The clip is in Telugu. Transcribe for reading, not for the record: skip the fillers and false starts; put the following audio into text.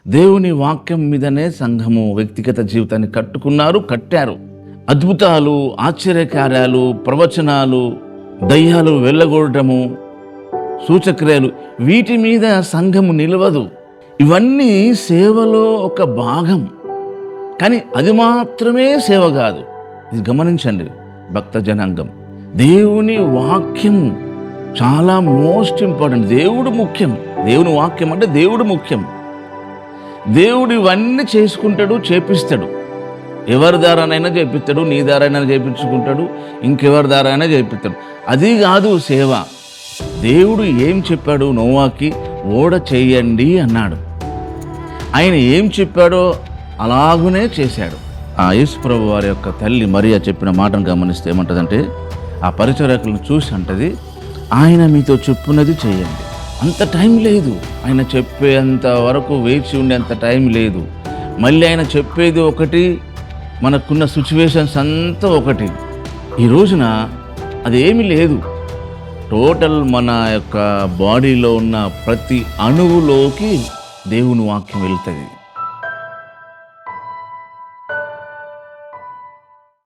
దేవుని వాక్యం మీదనే సంఘము వ్యక్తిగత జీవితాన్ని కట్టారు. అద్భుతాలు, ఆశ్చర్యకార్యాలు, ప్రవచనాలు, దయ్యాలు వెళ్ళగొట్టడము, సూచక్రియలు, వీటి మీద సంఘము నిలవదు. ఇవన్నీ సేవలో ఒక భాగం, కానీ అది మాత్రమే సేవ కాదు. ఇది గమనించండి భక్త జనాంగం. దేవుని వాక్యం చాలా మోస్ట్ ఇంపార్టెంట్. దేవుడు ముఖ్యం. దేవుని వాక్యం అంటే దేవుడు ముఖ్యం. దేవుడు ఇవన్నీ చేసుకుంటాడు, చేపిస్తాడు. ఎవరి ద్వారానైనా చేపిస్తాడు, నీ ద్వారానైనా చేపించుకుంటాడు, ఇంకెవరి ద్వారానైనా చేపిస్తాడు. అది కాదు సేవ. దేవుడు ఏం చెప్పాడు? నోవాకి ఓడ చేయండి అన్నాడు. ఆయన ఏం చెప్పాడో అలాగునే చేశాడు. ఆ యేసు ప్రభు వారి యొక్క తల్లి మరియా చెప్పిన మాటను గమనిస్తే ఏమంటదంటే, ఆ పరిచారకులను చూసి అంటది, ఆయన మీతో చెప్పున్నది చేయండి. అంత టైం లేదు. ఆయన చెప్పేంత వరకు వేచి ఉండేంత టైం లేదు. మళ్ళీ ఆయన చెప్పేది ఒకటి, మనకున్న సిచ్యువేషన్స్ అంతా ఒకటి. ఈ రోజున అదేమీ లేదు. టోటల్ మన యొక్క బాడీలో ఉన్న ప్రతి అణువులోకి దేవుని వాక్యం వెళ్తుంది.